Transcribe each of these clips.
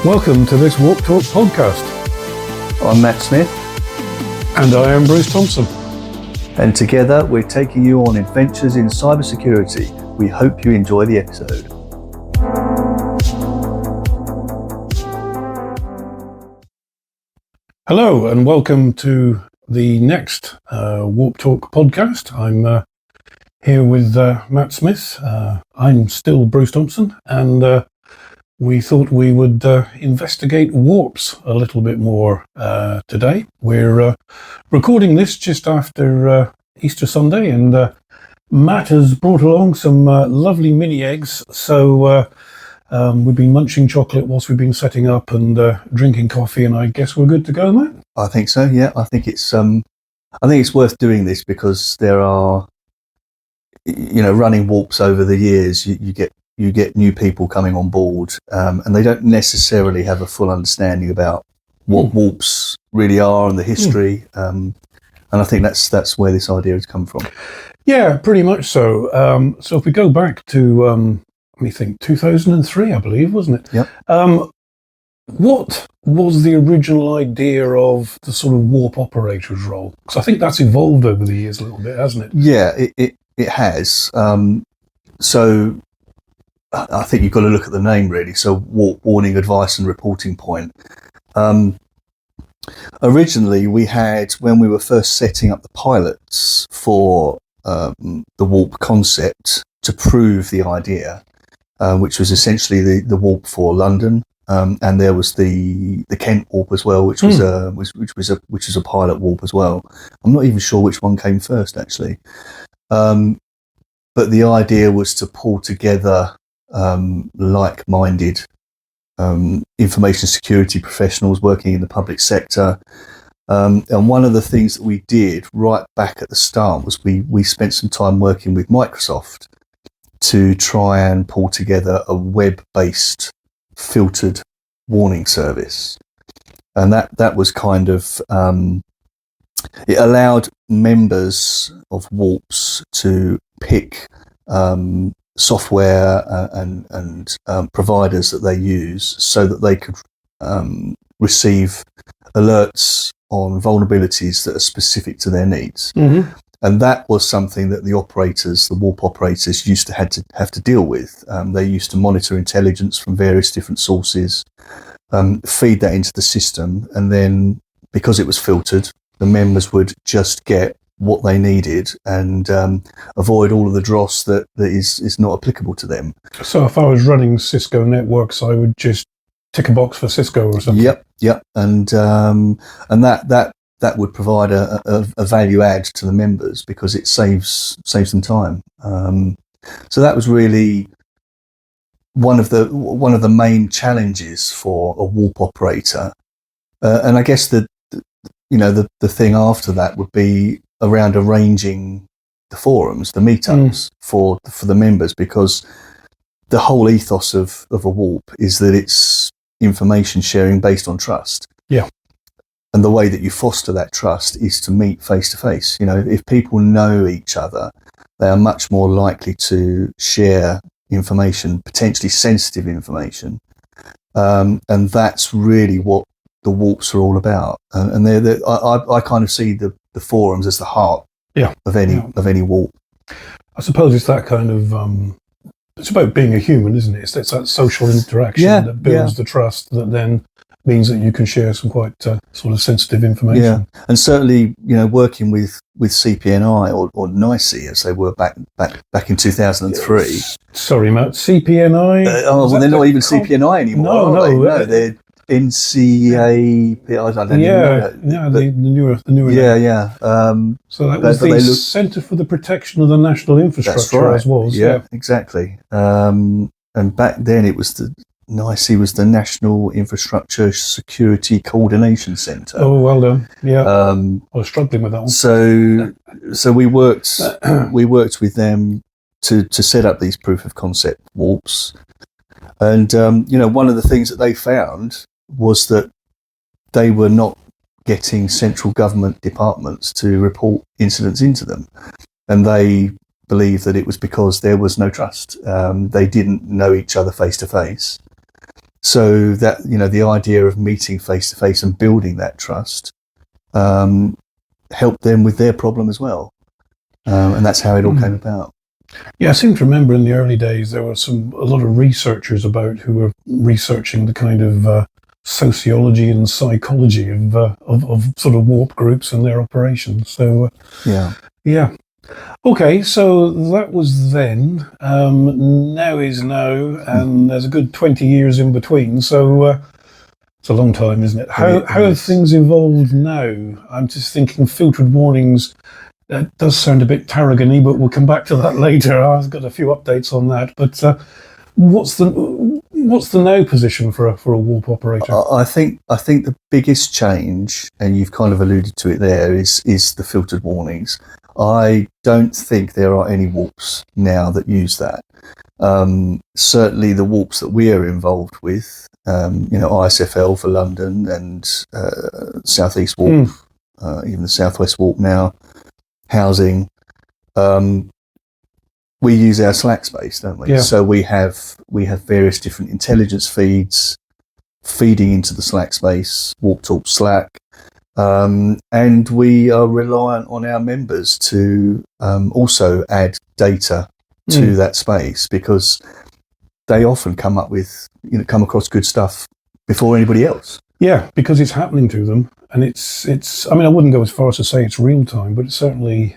Welcome to this Warp Talk podcast. I'm Matt Smith. And I am Bruce Thompson. And together we're taking you on adventures in cybersecurity. We hope you enjoy the episode. Hello and welcome to the next Warp Talk podcast. I'm here with Matt Smith. I'm still Bruce Thompson, and we thought we would investigate warps a little bit more today. We're recording this just after Easter Sunday, and Matt has brought along some lovely mini eggs. So we've been munching chocolate whilst we've been setting up and drinking coffee, and I guess we're good to go, Matt? I think so. Yeah, I think it's worth doing this because there are, running warps over the years. You get new people coming on board, and they don't necessarily have a full understanding about what warps really are and the history. And I think that's where this idea has come from. Yeah, pretty much so. So if we go back to, let me think, 2003, I believe, wasn't it? Yep. What was the original idea of the sort of warp operator's role? Because I think that's evolved over the years a little bit, hasn't it? Yeah, it has. So I think you've got to look at the name, really. So warp warning, advice and reporting point. Originally, we had, when we were first setting up the pilots for the warp concept to prove the idea, which was essentially the warp for London. And there was the Kent warp as well, which was a pilot warp as well. I'm not even sure which one came first, actually. But the idea was to pull together like-minded information security professionals working in the public sector. And one of the things that we did right back at the start was we spent some time working with Microsoft to try and pull together a web-based filtered warning service. And that was kind of, it allowed members of warps to pick software and providers that they use so that they could receive alerts on vulnerabilities that are specific to their needs. Mm-hmm. And that was something that the warp operators used to have to deal with. They used to monitor intelligence from various different sources, feed that into the system, and then because it was filtered, the members would just get what they needed and avoid all of the dross that is not applicable to them. So if I was running Cisco networks, I would just tick a box for Cisco or something. Yep, and that would provide a value add to the members because it saves them time. So that was really one of the main challenges for a warp operator. And I guess the thing after that would be around arranging the forums, the meetups for the members, because the whole ethos of a warp is that it's information sharing based on trust. Yeah. And the way that you foster that trust is to meet face to face. If people know each other, they are much more likely to share information, potentially sensitive information. And that's really what the warps are all about. And I kind of see the forums as the heart of any warp. I suppose it's that kind of, it's about being a human, isn't it? It's that social interaction that builds the trust that then means that you can share some quite sort of sensitive information. Yeah, and certainly, working with CPNI or NICE as they were back in 2003. Sorry, Matt, CPNI? They're not even CPNI anymore. No, they're NCA. I don't even know that. The newer. Yeah. So that was the Centre for the Protection of the National Infrastructure, right. as was. Yeah, exactly. And back then it was NICE was the National Infrastructure Security Coordination Centre. Oh, well done. Yeah, I was struggling with that one. So we worked with them to set up these proof of concept warps, and one of the things that they found was that they were not getting central government departments to report incidents into them, and they believed that it was because there was no trust. They didn't know each other face to face. so that, the idea of meeting face to face and building that trust helped them with their problem as well. And that's how it all came about. Yeah, I seem to remember in the early days there were a lot of researchers about who were researching the kind of sociology and psychology of sort of warp groups and their operations. So yeah. Okay, so that was then. Now is now, and there's a good 20 years in between. So it's a long time, isn't it? How have things evolved now? I'm just thinking filtered warnings. That does sound a bit tarragony, but we'll come back to that later. I've got a few updates on that. But what's the now position for a warp operator? I think the biggest change, and you've kind of alluded to it there, is the filtered warnings. I don't think there are any warps now that use that. Certainly the warps that we are involved with, ISFL for London and Southeast Warp, even the Southwest Warp now, housing. We use our Slack space, don't we? Yeah. So we have various different intelligence feeds feeding into the Slack space, Warp Talk Slack. And we are reliant on our members to also add data to that space, because they often come across good stuff before anybody else. Yeah, because it's happening to them, and it's. I mean, I wouldn't go as far as to say it's real time, but it's certainly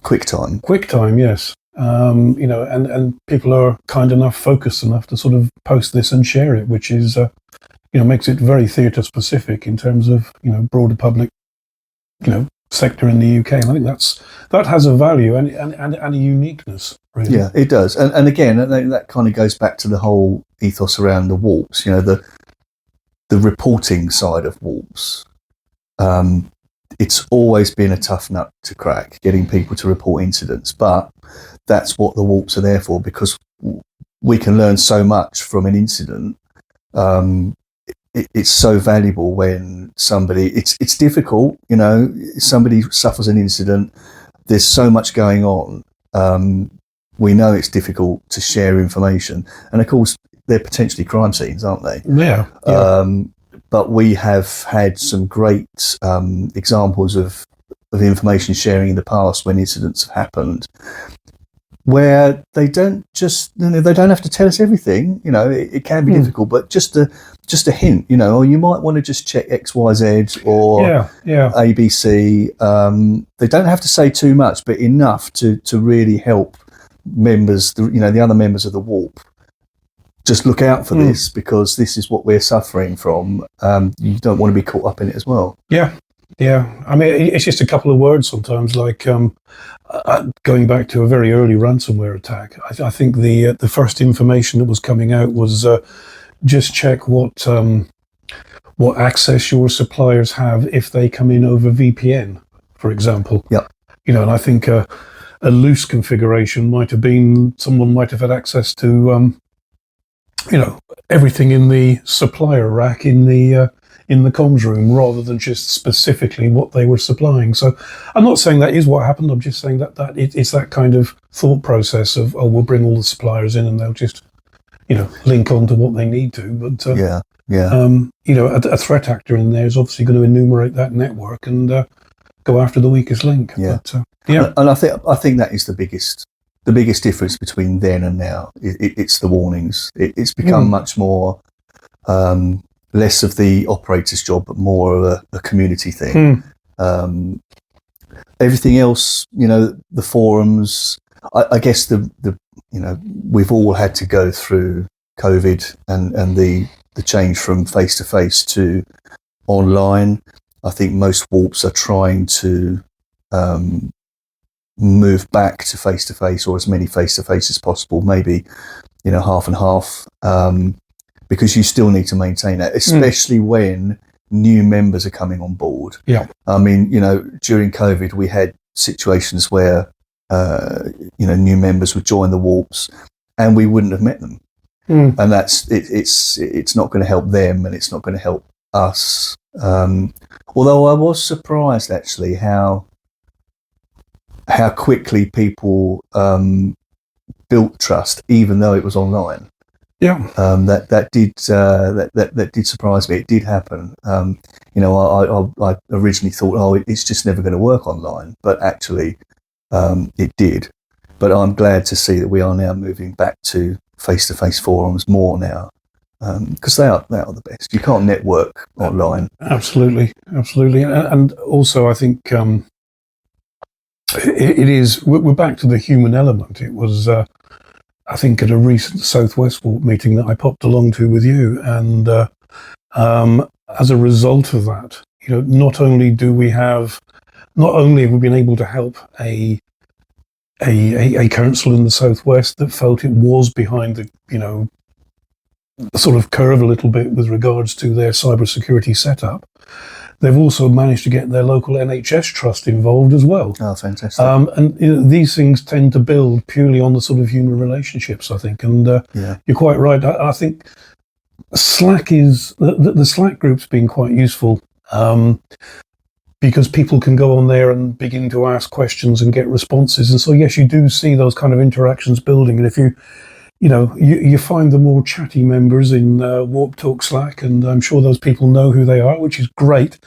quick time. Quick time, yes. And people are kind enough, focused enough to sort of post this and share it, which is. Makes it very theatre specific in terms of, broader public, sector in the UK. And I think that has a value and a uniqueness, really. Yeah, it does. And again, that kind of goes back to the whole ethos around the warps, the reporting side of warps. It's always been a tough nut to crack, getting people to report incidents, but that's what the warps are there for, because we can learn so much from an incident. It's so valuable when somebody, it's difficult, somebody suffers an incident, there's so much going on. We know it's difficult to share information, and of course they're potentially crime scenes, aren't they? Yeah. But we have had some great examples of information sharing in the past when incidents have happened, where they don't they don't have to tell us everything. It can be difficult, but just a hint, or you might want to just check XYZ or ABC. They don't have to say too much, but enough to really help members, the other members of the warp. Just look out for this, because this is what we're suffering from. You don't want to be caught up in it as well. Yeah. I mean, it's just a couple of words sometimes, like going back to a very early ransomware attack. I think the first information that was coming out was just check what access your suppliers have if they come in over VPN, for example. Yep. And I think a loose configuration might have been someone might have had access to everything in the supplier rack in the comms room, rather than just specifically what they were supplying. So I'm not saying that is what happened. I'm just saying that it's that kind of thought process of, we'll bring all the suppliers in and they'll just, link on to what they need to. But a threat actor in there is obviously going to enumerate that network and go after the weakest link. Yeah. But, and I think that is the biggest difference between then and now. It's the warnings. It's become much more. Less of the operator's job, but more of a community thing. Everything else, the forums. I guess we've all had to go through COVID and the change from face to face to online. I think most warps are trying to move back to face, or as many face to face as possible. Maybe half and half. Because you still need to maintain that, especially when new members are coming on board. Yeah. I mean, during COVID, we had situations where, new members would join the warps and we wouldn't have met them. And that's, it's not going to help them, and it's not going to help us. Although I was surprised actually how quickly people built trust, even though it was online. Yeah. That did surprise me. It did happen. I originally thought, oh, it's just never going to work online, but actually, it did. But I'm glad to see that we are now moving back to face-to-face forums more now, because they are the best. You can't network online. Absolutely, and also I think it is. We're back to the human element. It was. I think at a recent Southwest Walk meeting that I popped along to with you, and as a result of that, not only have we been able to help a council in the Southwest that felt it was behind the sort of curve a little bit with regards to their cybersecurity setup. They've also managed to get their local NHS trust involved as well. Oh, fantastic. And these things tend to build purely on the sort of human relationships, I think. And you're quite right. I think Slack is, the Slack group's been quite useful because people can go on there and begin to ask questions and get responses. And so, yes, you do see those kind of interactions building. And if you find the more chatty members in Warp Talk Slack, and I'm sure those people know who they are, which is great.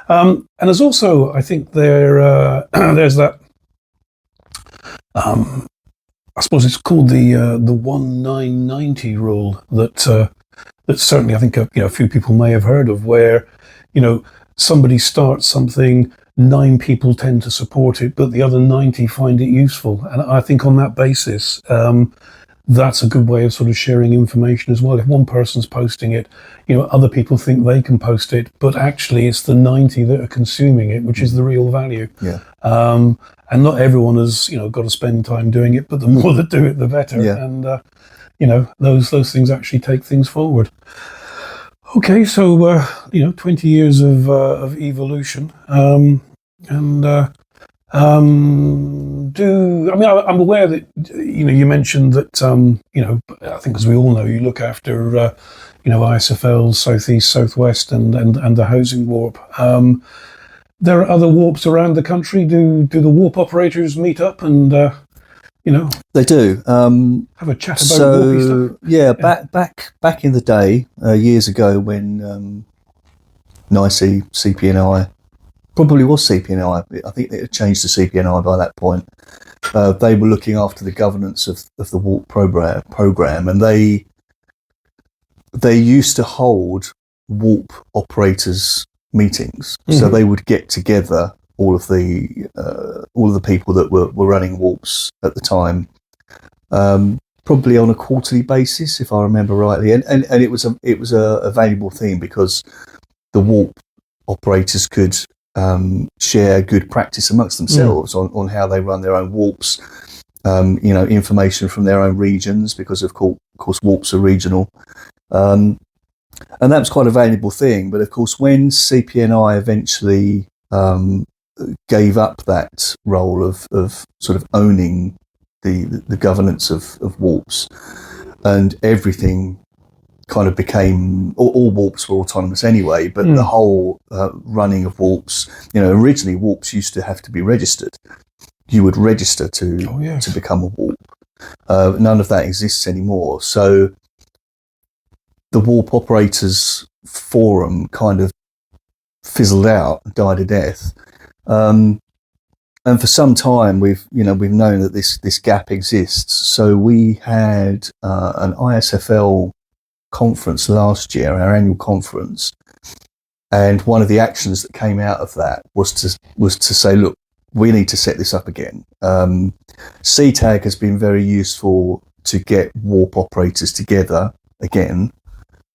And there's also, I think, there's that. I suppose it's called the 1990 rule that certainly I think a few people may have heard of, where somebody starts something, 9 people tend to support it, but the other 90 find it useful, and I think on that basis. That's a good way of sort of sharing information as well. If one person's posting it, other people think they can post it, but actually it's the 90 that are consuming it, which is the real value. Yeah. And not everyone has, got to spend time doing it, but the more that do it, the better. Yeah. And, those things actually take things forward. Okay, so, 20 years of evolution. I'm aware that you mentioned that I think, as we all know, you look after ISFL, Southeast, Southwest, and the housing warp. There are other warps around the country. Do the warp operators meet up and they do have a chat about warpy stuff? Yeah, back in the day, years ago, when NICE, CPNI. Probably was CPNI. I think they had changed to CPNI by that point. They were looking after the governance of the Warp program, and they used to hold Warp operators meetings. Mm-hmm. So they would get together all of the people that were running Warps at the time, probably on a quarterly basis, if I remember rightly. And it was a valuable thing, because the Warp operators could share good practice amongst themselves on how they run their own warps, information from their own regions, because of course warps are regional, and that was quite a valuable thing. But of course, when CPNI eventually gave up that role of sort of owning the governance of warps, and everything kind of became, all warps were autonomous anyway, but the whole running of warps, originally warps used to have to be registered. You would register to become a warp. None of that exists anymore. So the Warp Operators Forum kind of fizzled out, died a death. And for some time we've known that this gap exists. So we had an ISFL conference last year, our annual conference, and one of the actions that came out of that was to say, look, we need to set this up again. CTAG has been very useful to get warp operators together again,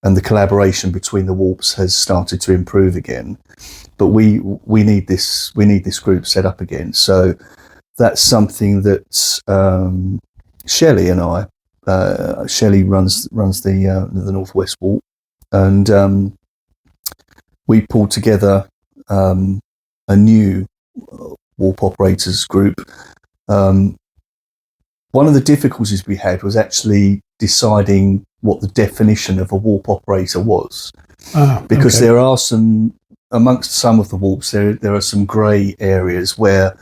and the collaboration between the warps has started to improve again. But we need this group set up again. So that's something that Shelley and I. Shelley runs the Northwest Warp, and we pulled together a new warp operators group. One of the difficulties we had was actually deciding what the definition of a warp operator was, because there are amongst some of the warps there are some grey areas where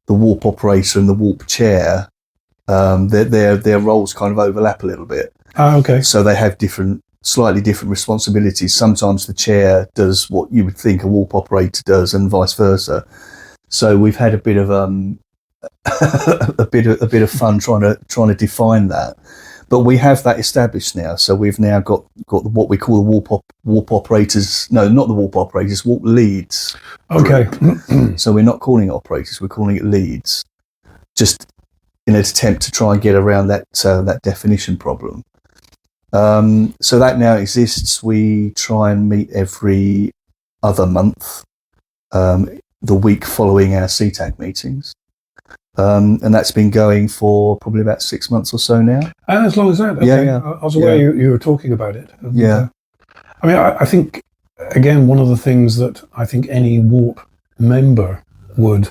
the warp operator and the warp chair Their roles kind of overlap a little bit. Okay. So they have slightly different responsibilities. Sometimes the chair does what you would think a warp operator does, and vice versa. So we've had a bit of a bit of fun trying to define that. But we have that established now. So we've now got what we call the warp operators. No, not the warp operators. Warp leads. Okay. So we're not calling it operators. We're calling it leads. Just in an attempt to try and get around that definition problem. So that now exists. We try and meet every other month, the week following our CTAG meetings. And that's been going for probably about 6 months or so now. As long as that? Okay. Yeah. I was aware you were talking about it. And, yeah. I mean, I think, again, one of the things that I think any warp member would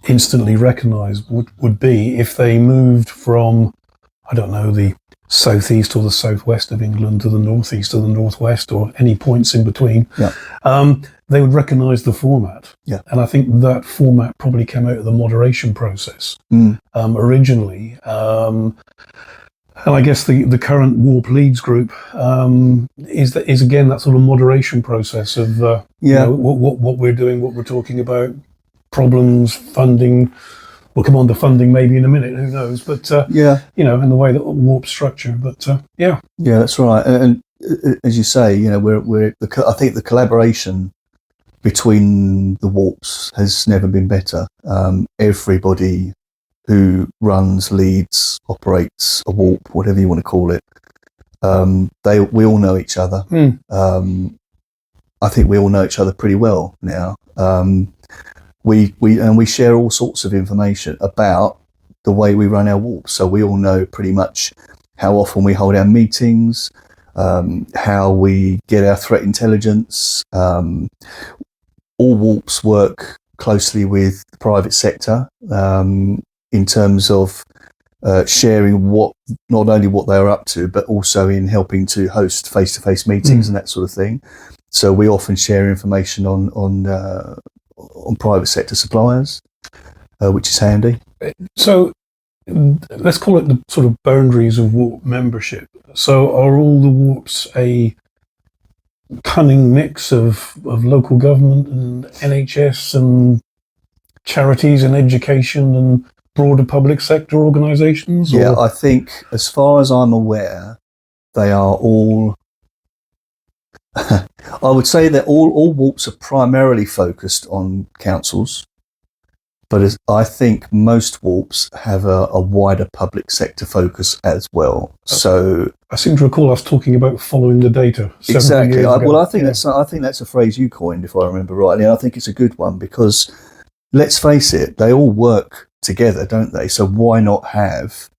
instantly recognise would be if they moved from, I don't know, the southeast or the southwest of England to the northeast or the northwest or any points in between. Yeah. They would recognise the format. Yeah. And I think that format probably came out of the moderation process originally. And I guess the current Warp Leads group is again that sort of moderation process of you know, what we're doing, what we're talking about, problems, funding. We'll come on to funding maybe in a minute, who knows? But you know, in the way that Warp structure. But yeah, that's right. And as you say, you know, I think the collaboration between the warps has never been better. Everybody who runs, leads, operates a warp, whatever you want to call it, we all know each other. I think we all know each other pretty well now. We share all sorts of information about the way we run our warps. So we all know pretty much how often we hold our meetings, how we get our threat intelligence. All warps work closely with the private sector in terms of sharing not only what they are up to, but also in helping to host face-to-face meetings and that sort of thing. So we often share information on private sector suppliers, which is handy. So let's call it the sort of boundaries of warp membership. So are all the warps a cunning mix of local government and NHS and charities and education and broader public sector organisations? Yeah, I think as far as I'm aware, they are all I would say that all warps are primarily focused on councils, but I think most warps have a wider public sector focus as well. So I seem to recall us talking about following the data. Exactly. I think that's a phrase you coined, if I remember rightly. And I think it's a good one because let's face it, they all work together, don't they? So why not have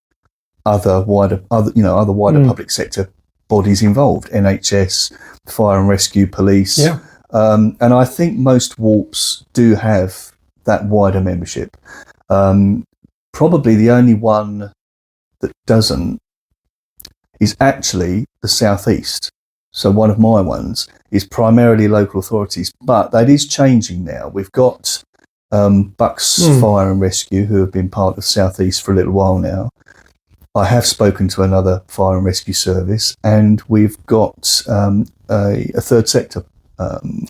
other wider public sector bodies involved? NHS, fire and rescue, police. Yeah. And I think most warps do have that wider membership. Probably the only one that doesn't is actually the Southeast. So one of my ones is primarily local authorities, but that is changing now. We've got Bucks Fire and Rescue, who have been part of Southeast for a little while now. I have spoken to another fire and rescue service, and we've got a third sector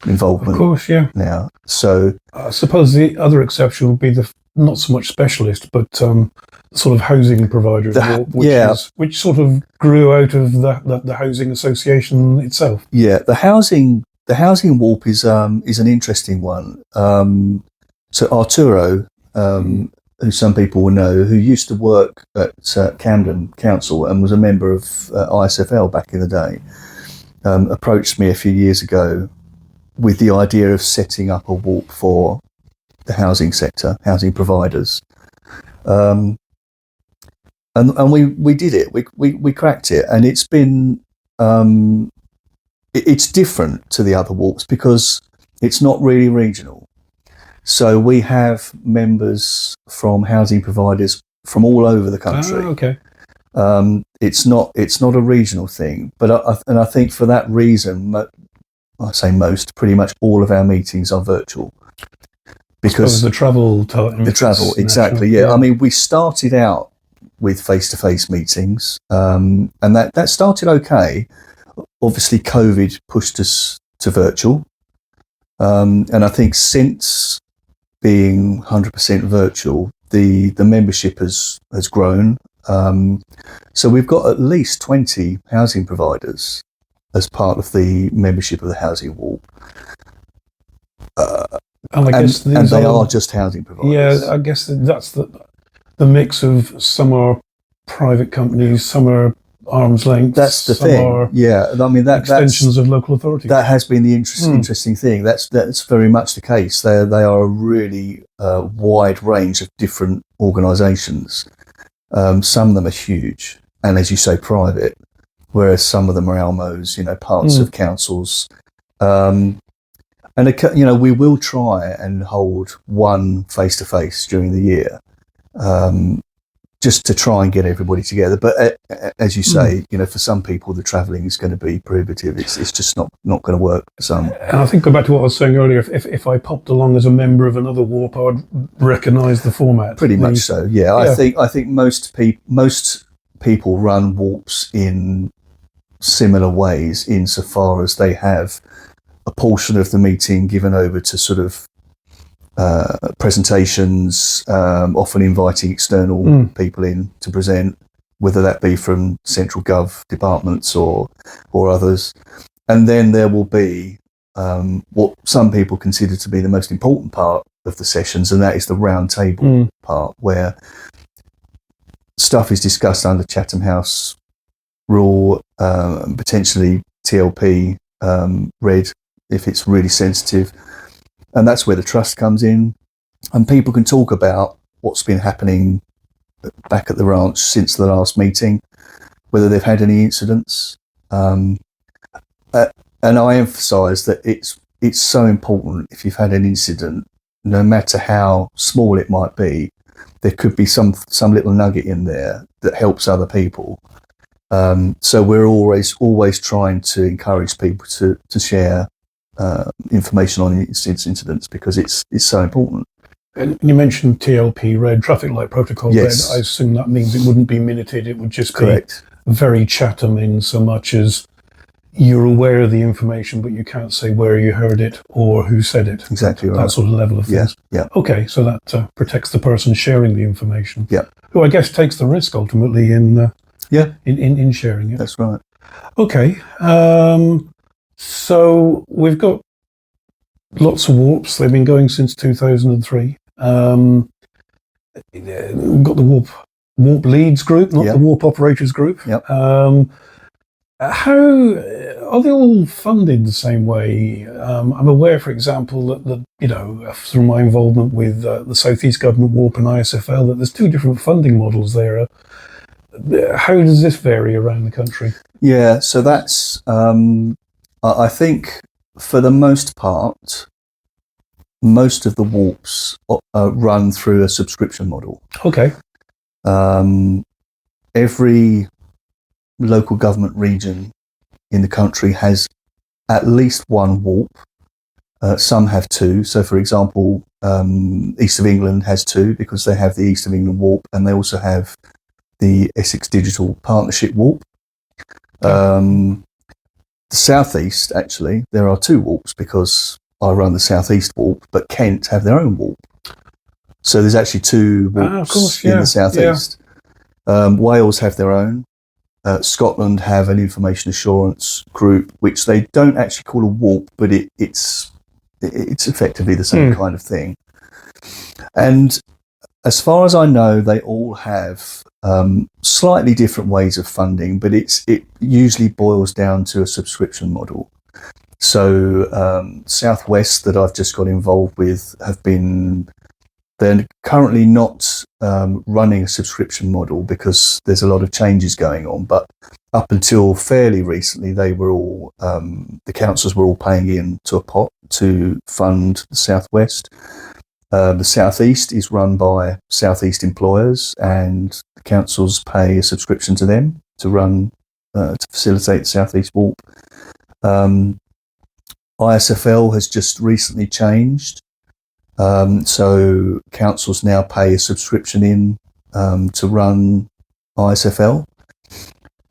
involvement. Of course, yeah. Now, so I suppose the other exception would be the not so much specialist, but sort of housing provider, which sort of grew out of the housing association itself. Yeah, the housing warp is an interesting one. So Arturo, who some people will know, who used to work at Camden Council and was a member of ISFL back in the day, approached me a few years ago with the idea of setting up a warp for the housing sector, housing providers. And we did it. We cracked it, and it's been it's different to the other warps because it's not really regional. So we have members from housing providers from all over the country. Oh, okay. It's not a regional thing, but I think for that reason, I say pretty much all of our meetings are virtual. Because the travel time. Exactly. Yeah. I mean, we started out with face-to-face meetings, and that started okay. Obviously, COVID pushed us to virtual, and I think since being 100% virtual, the membership has grown. So we've got at least 20 housing providers as part of the membership of the Housing Warp. And I guess and they are just housing providers. Yeah, I guess that's the mix of some are private companies, some are arm's length. That's the thing. Yeah, I mean extensions of local authorities. That has been the interesting thing. That's very much the case. They are a really wide range of different organisations. Some of them are huge, and as you say, private. Whereas some of them are ALMOs, parts of councils. And we will try and hold one face-to-face during the year, just to try and get everybody together. But as you say, for some people, the travelling is going to be prohibitive. It's just not going to work for some. And I think go back to what I was saying earlier. If I popped along as a member of another warp, I would recognise the format. Pretty much so. Yeah, I think most people run warps in similar ways, insofar as they have a portion of the meeting given over to sort of presentations, often inviting external people in to present, whether that be from central gov departments or others. And then there will be what some people consider to be the most important part of the sessions, and that is the round table part, where stuff is discussed under Chatham House rule, potentially TLP read if it's really sensitive. And that's where the trust comes in, and people can talk about what's been happening back at the ranch since the last meeting, whether they've had any incidents. And I emphasise that it's so important, if you've had an incident, no matter how small it might be, there could be some little nugget in there that helps other people. So we're always trying to encourage people to share information on incidents, because it's so important. And you mentioned TLP red, traffic light protocol red. I assume that means it wouldn't be minuted. It would just be very Chatham, in so much as you're aware of the information, but you can't say where you heard it or who said it. Exactly right. That sort of level of things. Yeah. Okay, so that protects the person sharing the information. Yeah. Who I guess takes the risk ultimately in sharing it. That's right. Okay. So we've got lots of warps. They've been going since 2003. We've got the warp leads group, not the warp operators group. Yep. How are they all funded the same way? I'm aware, for example, that through my involvement with the South East Government Warp and ISFL, that there's two different funding models there. How does this vary around the country? Yeah, so that's I think for the most part, most of the warps run through a subscription model. Okay. Every local government region in the country has at least one warp. Some have two. So, for example, East of England has two, because they have the East of England warp, and they also have the Essex Digital Partnership warp. The South East, actually, there are two warps, because I run the South East warp, but Kent have their own warp. So there's actually two warps in the South East. Wales have their own. Scotland have an information assurance group, which they don't actually call a warp, but it's effectively the same kind of thing. And as far as I know, they all have slightly different ways of funding, but it usually boils down to a subscription model. So Southwest, that I've just got involved with, they're currently not running a subscription model, because there's a lot of changes going on. But up until fairly recently, they were all the councils were all paying in to a pot to fund the Southwest. The Southeast is run by Southeast employers, and the councils pay a subscription to them to run to facilitate the Southeast Warp. ISFL has just recently changed. So councils now pay a subscription in to run ISFL.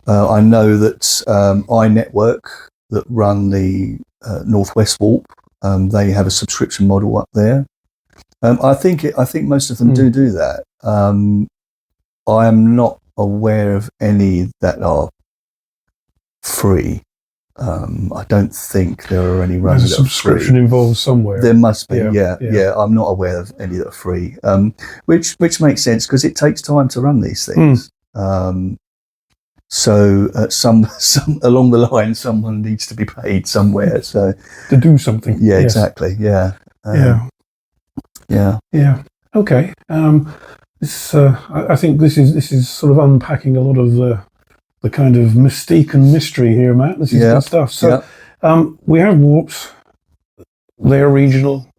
I know that iNetwork, that run the Northwest Warp, they have a subscription model up there. I think most of them do that. I am not aware of any that are free. I don't think there are any running There's a subscription involved somewhere. There must be, yeah. I'm not aware of any that are free, which makes sense because it takes time to run these things. So some along the line, someone needs to be paid somewhere. So to do something. Yeah, yes. Exactly. Yeah. Yeah. Okay. I think this is sort of unpacking a lot of the kind of mystique and mystery here, Matt. This is good stuff. So we have warps. They're regional,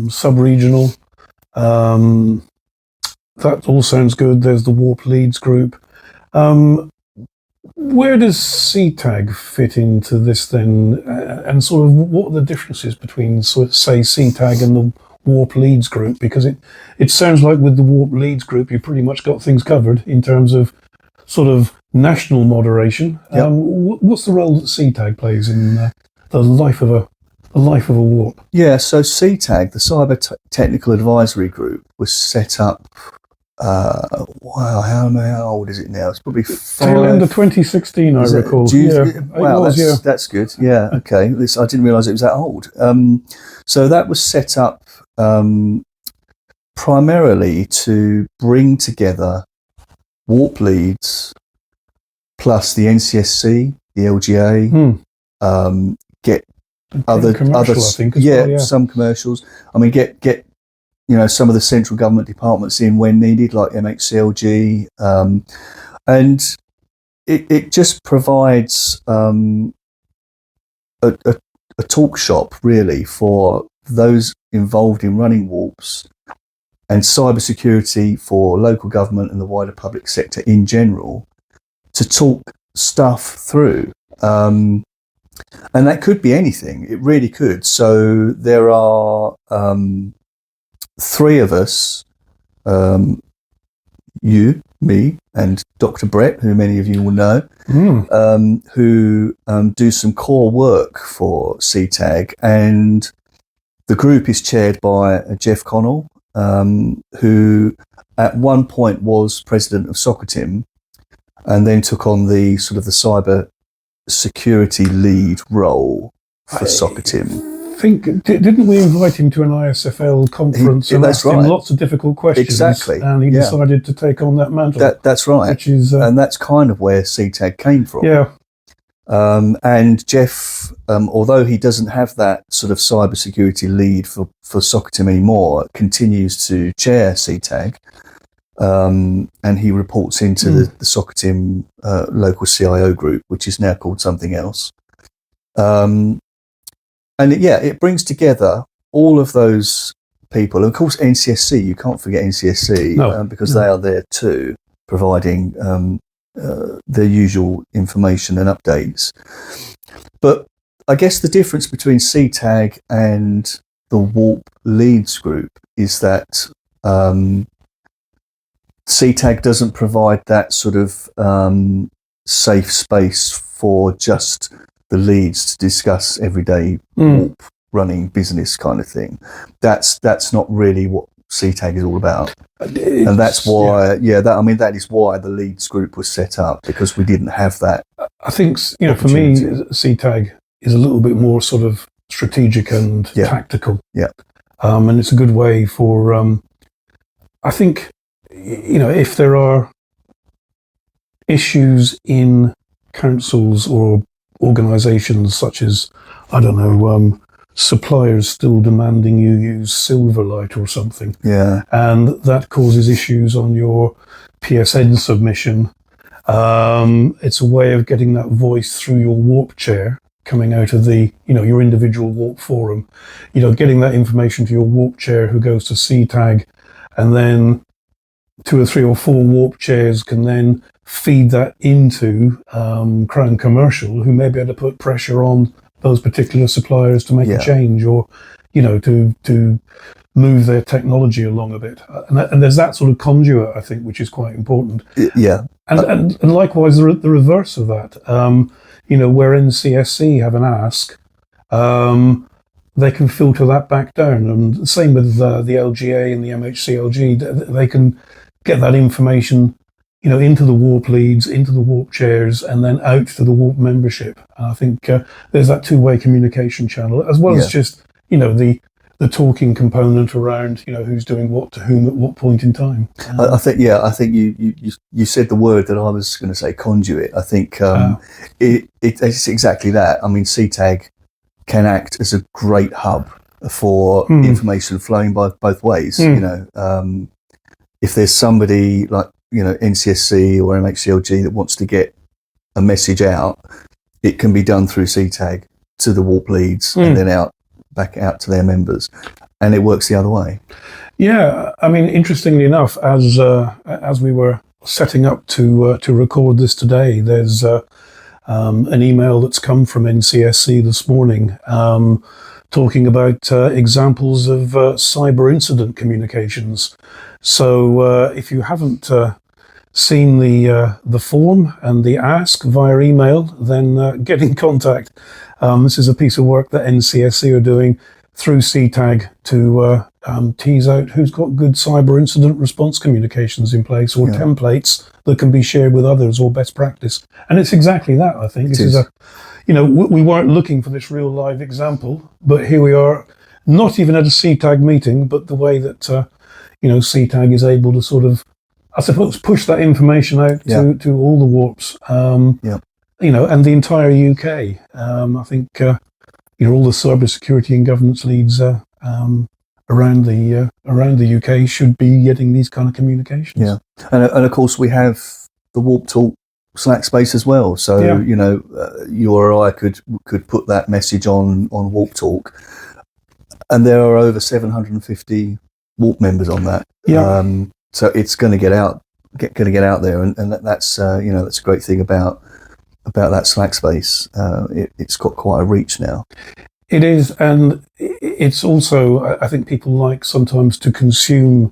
sub-regional. That all sounds good. There's the warp leads group. Where does CTAG fit into this then? And sort of what are the differences between, say, CTAG and the warp leads group? Because it sounds like with the warp leads group, you've pretty much got things covered in terms of sort of national moderation. What's the role that CTAG plays in the life of a warp? Yeah, so CTAG, the Cyber Technical Advisory Group, was set up. How old is it now? It's probably tail end of 2016, I recall. That's good. Yeah, okay. I didn't realise it was that old. So that was set up primarily to bring together warp leads plus the NCSC, the LGA, get other some commercials. I mean, get some of the central government departments in when needed, like MHCLG, and it just provides a talk shop really for those involved in running warps and cybersecurity for local government and the wider public sector in general to talk stuff through. And that could be anything. It really could. So there are three of us, you, me, and Dr. Brett, who many of you will know, who do some core work for CTAG. And the group is chaired by Jeff Connell, who at one point was president of SOCOTIM and then took on the sort of the cyber security lead role for SOCOTIM. Didn't we invite him to an ISFL conference and asked him lots of difficult questions? Exactly. And he decided to take on that mantle. That's right. Which is, and that's kind of where CTAG came from. Yeah. And Jeff, although he doesn't have that sort of cybersecurity lead for SOCOTIM anymore, continues to chair CTAG. And he reports into the SOCOTIM local CIO group, which is now called something else. And it brings together all of those people. And of course, NCSC, you can't forget NCSC because they are there too, providing their usual information and updates. But I guess the difference between CTAG and the Warp Leads group is that CTAG doesn't provide that sort of safe space for just the leads to discuss everyday warp running business kind of thing. That's not really what CTAG is all about. And that's why, that is why the leads group was set up, because we didn't have that. I think, for me, CTAG is a little bit more sort of strategic and tactical. Yeah. And it's a good way for, I think, if there are issues in councils or organisations such as, suppliers still demanding you use Silverlight or something. Yeah. And that causes issues on your PSN submission. It's a way of getting that voice through your warp chair coming out of the, your individual warp forum, getting that information to your warp chair who goes to CTAG, and then 2 or 3 or 4 warp chairs can then feed that into Crown Commercial, who may be able to put pressure on those particular suppliers to make a change, or to move their technology along a bit. And there's that sort of conduit, I think, which is quite important. Yeah. And likewise, the reverse of that, where NCSC have an ask, they can filter that back down. And the same with the LGA and the MHCLG, they can get that information, into the warp leads, into the warp chairs, and then out to the warp membership. And I think there's that two-way communication channel, as well as just, the talking component around, who's doing what to whom at what point in time. I think you said the word that I was going to say, conduit. I think it's exactly that. I mean, CTAG can act as a great hub for information flowing by both ways. If there's somebody like NCSC or MHCLG that wants to get a message out, it can be done through CTAG to the warp leads and then back out to their members, and it works the other way. Yeah, I mean, interestingly enough, as we were setting up to record this today, there's an email that's come from NCSC this morning talking about examples of cyber incident communications. So if you haven't seen the form and the ask via email, then get in contact. This is a piece of work that NCSC are doing through CTAG to tease out who's got good cyber incident response communications in place, or templates that can be shared with others, or best practice. And it's exactly that, I think. This is we weren't looking for this real live example, but here we are, not even at a CTAG meeting, but the way that, CTAG is able to sort of, I suppose, push that information out to all the warps, and the entire UK. I think, all the cybersecurity and governance leads around the UK should be getting these kind of communications. Yeah, and of course we have the Warp Talk Slack space as well. So you or I could put that message on Warp Talk, and there are over 750 Warp members on that. Yeah. So it's going to get out there, and that's that's a great thing about that Slack space. It's got quite a reach now. It is, and it's also, I think people like sometimes to consume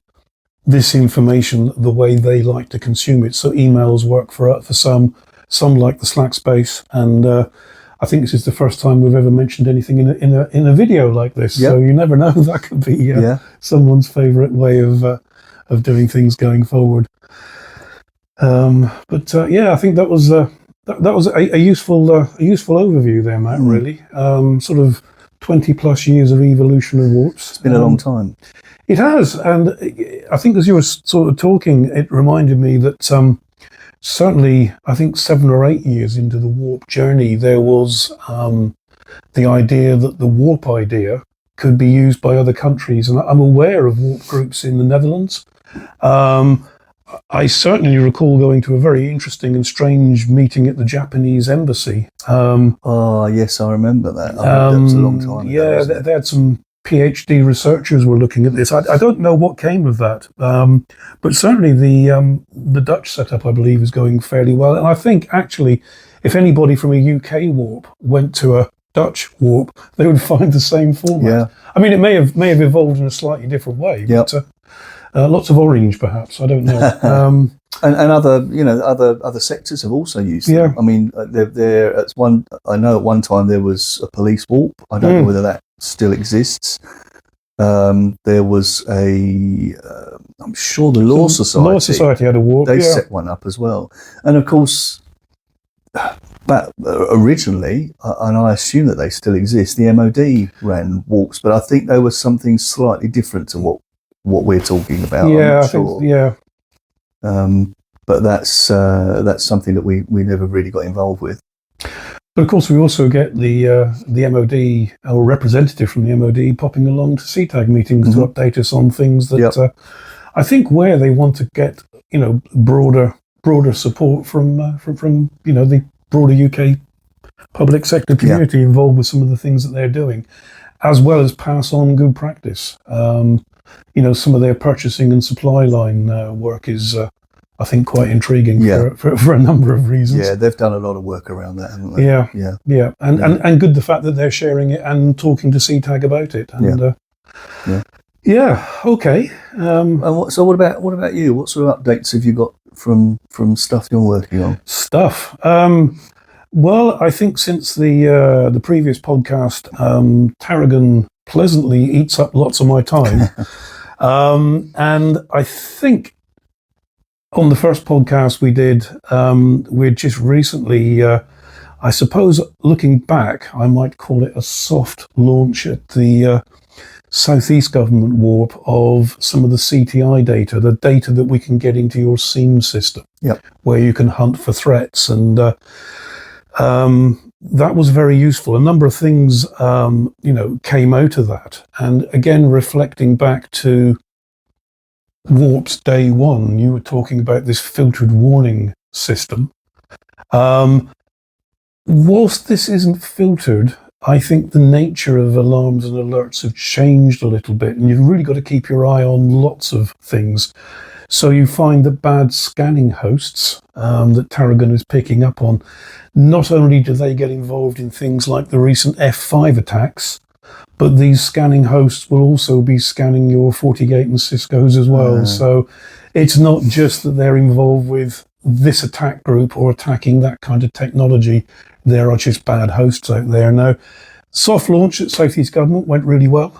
this information the way they like to consume it. So emails work for some like the Slack space, and I think this is the first time we've ever mentioned anything in a video like this. Yep. So you never know, that could be someone's favourite way of doing things going forward. I think that was a useful overview there, Matt. Really, sort of 20 plus years of evolution of warps. It's been a long time. It has, and I think as you were sort of talking, it reminded me that certainly, I think 7 or 8 years into the warp journey, there was the idea that the warp idea could be used by other countries, and I'm aware of warp groups in the Netherlands. I certainly recall going to a very interesting and strange meeting at the Japanese embassy. Yes, I remember that. That was a long time ago. Yeah, they had some PhD researchers were looking at this. I don't know what came of that, but certainly the Dutch setup, I believe, is going fairly well. And I think actually, if anybody from a UK warp went to a Dutch warp, they would find the same format. Yeah. I mean, it may have evolved in a slightly different way, but lots of orange, perhaps. I don't know. And other sectors have also used them. Yeah. I mean, I know at one time there was a police warp. I don't know whether that still exists. There was I'm sure the Law Society. Law Society had a warp. They set one up as well. And of course, but originally, and I assume that they still exist, the MOD ran warps, but I think they were something slightly different to what we're talking about. Yeah, I'm not sure. But that's something that we never really got involved with. But of course, we also get the MOD, or representative from the MOD, popping along to CTAG meetings to update us on things that I think where they want to get broader support from the broader UK public sector community involved with some of the things that they're doing, as well as pass on good practice. Some of their purchasing and supply line work is, I think, quite intriguing for a number of reasons. Yeah, they've done a lot of work around that, haven't they? Yeah. And good the fact that they're sharing it and talking to CTAG about it. And Yeah. Okay. So what about you? What sort of updates have you got from stuff you're working on? Stuff. Well, I think since the previous podcast, Tarragon pleasantly eats up lots of my time, and I think on the first podcast we did, we'd just recently, I suppose, looking back, I might call it a soft launch at the Southeast Government Warp of some of the CTI data, the data that we can get into your SIEM system, Yep. where you can hunt for threats. And that was very useful. A number of things, came out of that. And again, reflecting back to Warp's day one, you were talking about this filtered warning system. Whilst this isn't filtered, I think the nature of alarms and alerts have changed a little bit, and you've really got to keep your eye on lots of things. So you find that bad scanning hosts that Tarragon is picking up on, not only do they get involved in things like the recent F5 attacks, but these scanning hosts will also be scanning your FortiGate and Cisco's as well. So it's not just that they're involved with this attack group or attacking that kind of technology. There are just bad hosts out there. Now, soft launch at Southeast Government went really well.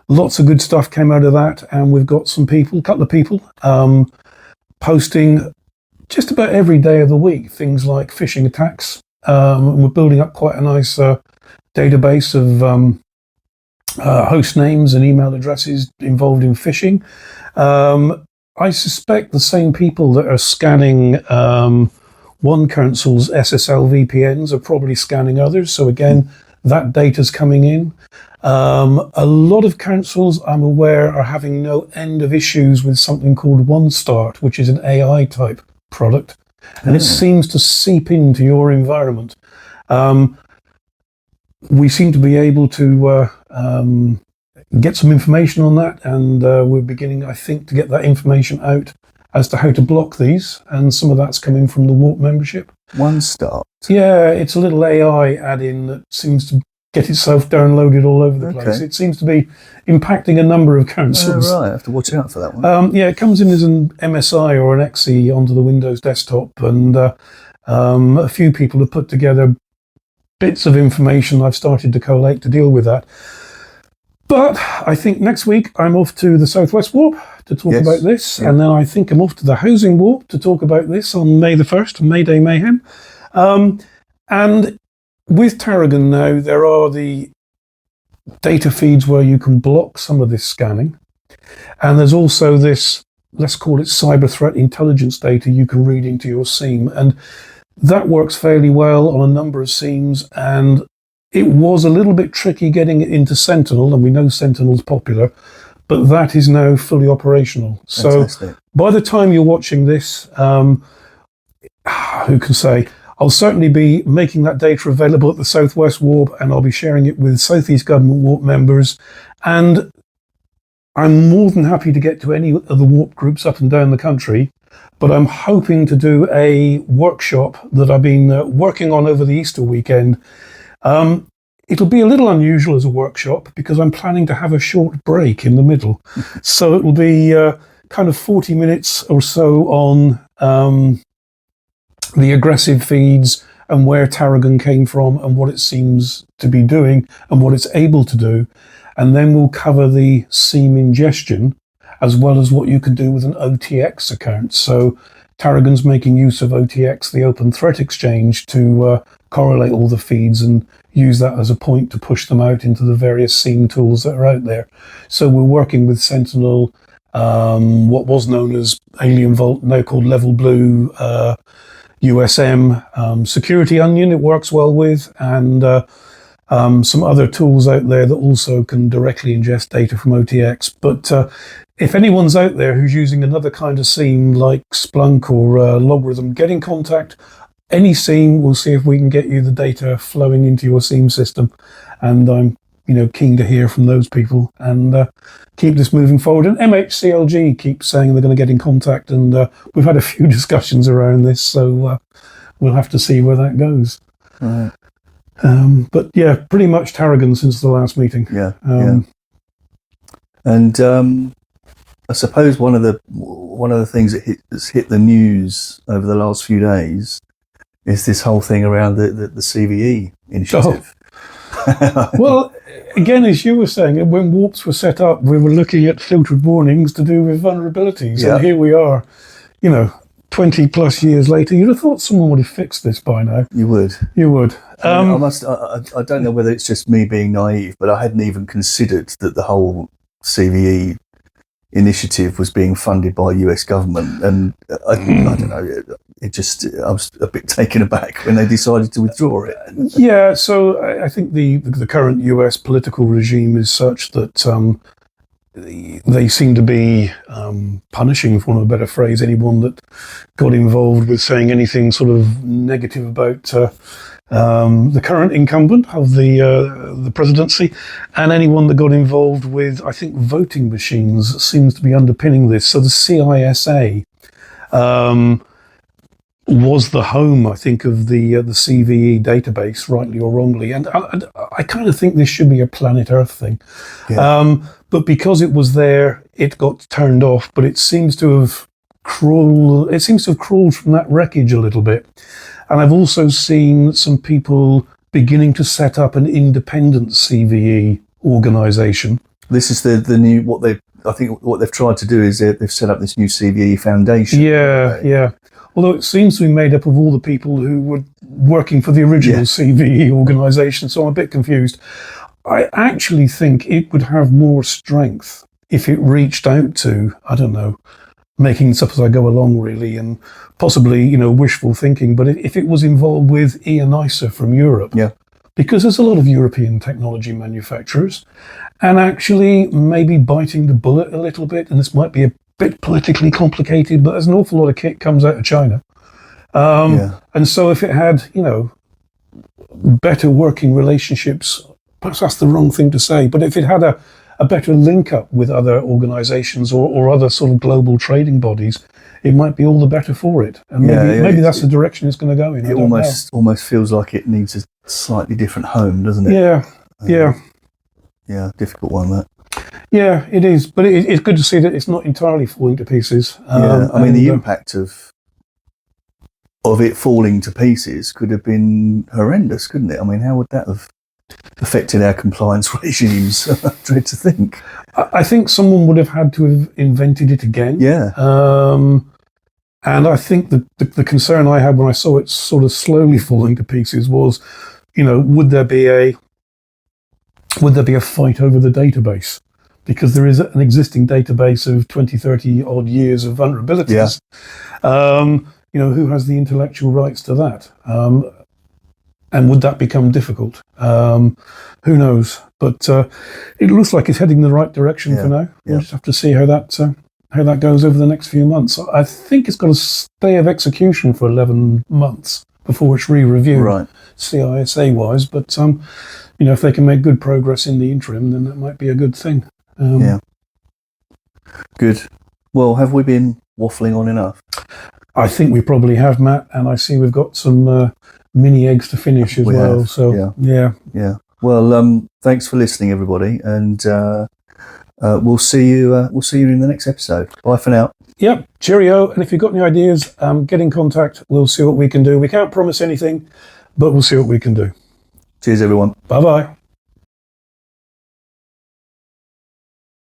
Lots of good stuff came out of that, and we've got a couple of people, posting just about every day of the week things like phishing attacks. We're building up quite a nice database of host names and email addresses involved in phishing. I suspect the same people that are scanning one council's SSL VPNs are probably scanning others. So again, that data's coming in. A lot of councils, I'm aware, are having no end of issues with something called OneStart, which is an AI type product, and it seems to seep into your environment. We seem to be able to get some information on that, and we're beginning, I think, to get that information out as to how to block these, and some of that's coming from the Warp membership. OneStart. Yeah, it's a little AI add-in that seems to get itself downloaded all over the place. It seems to be impacting a number of councils. Oh, right, I have to watch out for that one. Yeah, it comes in as an MSI or an XE onto the Windows desktop, and a few people have put together bits of information I've started to collate to deal with that. But I think next week I'm off to the Southwest Warp to talk about this, and then I think I'm off to the Housing Warp to talk about this on May the 1st, May Day Mayhem. And with Tarragon now, there are the data feeds where you can block some of this scanning, and there's also this, let's call it cyber threat intelligence data you can read into your SIEM, and that works fairly well on a number of SIEMs, and it was a little bit tricky getting it into Sentinel, and we know Sentinel's popular, but that is now fully operational. Fantastic. So by the time you're watching this, who can say, I'll certainly be making that data available at the Southwest Warp, and I'll be sharing it with Southeast Government Warp members. And I'm more than happy to get to any of the Warp groups up and down the country, but I'm hoping to do a workshop that I've been working on over the Easter weekend. It'll be a little unusual as a workshop because I'm planning to have a short break in the middle. So it will be kind of 40 minutes or so on the aggressive feeds and where Tarragon came from and what it seems to be doing and what it's able to do. And then we'll cover the SIEM ingestion as well as what you can do with an OTX account. So Tarragon's making use of OTX, the Open Threat Exchange, to correlate all the feeds and use that as a point to push them out into the various SIEM tools that are out there. So we're working with Sentinel, what was known as Alien Vault, now called Level Blue, USM, Security Onion, it works well with, and some other tools out there that also can directly ingest data from OTX. But if anyone's out there who's using another kind of SIEM like Splunk or Logarithm, get in contact. Any SIEM, we'll see if we can get you the data flowing into your SIEM system. And I'm keen to hear from those people and keep this moving forward. And MHCLG keeps saying they're going to get in contact, and we've had a few discussions around this, so we'll have to see where that goes. Right. But yeah, pretty much Tarragon since the last meeting. Yeah. And I suppose one of the things that has hit the news over the last few days is this whole thing around the CVE initiative. Well, again, as you were saying, when warps were set up, we were looking at filtered warnings to do with vulnerabilities, Yeah. and here we are, 20 plus years later. You'd have thought someone would have fixed this by now. You would. I don't know whether it's just me being naive, but I hadn't even considered that the whole CVE initiative was being funded by US government, and I don't know, I was a bit taken aback when they decided to withdraw it. Yeah, so I think the current US political regime is such that they seem to be punishing, for want of a better phrase, anyone that got involved with saying anything sort of negative about the current incumbent of the presidency, and anyone that got involved with, I think, voting machines seems to be underpinning this. So the CISA was the home, I think, of the CVE database, rightly or wrongly, and I kind of think this should be a planet Earth thing. Yeah. But because it was there, it got turned off. But it seems to have crawled from that wreckage a little bit. And I've also seen some people beginning to set up an independent CVE organisation. This is the new what they've tried to do is they've set up this new CVE foundation. Yeah. Although it seems to be made up of all the people who were working for the original CVE organisation, so I'm a bit confused. I actually think it would have more strength if it reached out to, I don't know, making this up as I go along, really, and possibly, wishful thinking, but if it was involved with ENISA from Europe. Yeah. Because there's a lot of European technology manufacturers, and actually maybe biting the bullet a little bit, and this might be a bit politically complicated, but there's an awful lot of kit comes out of China. And so if it had, better working relationships, perhaps that's the wrong thing to say, but if it had a better link up with other organizations or other sort of global trading bodies, it might be all the better for it. And maybe that's the direction it's going to go in. It almost feels like it needs a slightly different home, doesn't it? Yeah, difficult one, that. Yeah, it is, but it's good to see that it's not entirely falling to pieces. The impact of it falling to pieces could have been horrendous, couldn't it? I mean, how would that have affected our compliance regimes? I dread to think. I think someone would have had to have invented it again. Yeah. And I think the concern I had when I saw it sort of slowly falling to pieces was, would there be a fight over the database? Because there is an existing database of 20, 30 odd years of vulnerabilities. Yeah. Who has the intellectual rights to that? And would that become difficult? Who knows? But it looks like it's heading in the right direction for now. We'll just have to see how that goes over the next few months. I think it's got a stay of execution for 11 months before it's re-reviewed, right, CISA-wise. But if they can make good progress in the interim, then that might be a good thing. Good. Well, have we been waffling on enough? I think we probably have, Matt, and I see we've got some mini eggs to finish as well. So yeah. Well, thanks for listening, everybody, and we'll see you in the next episode. Bye for now. Yep. Cheerio. And if you've got any ideas, get in contact. We'll see what we can do. We can't promise anything, but we'll see what we can do. Cheers, everyone. Bye bye.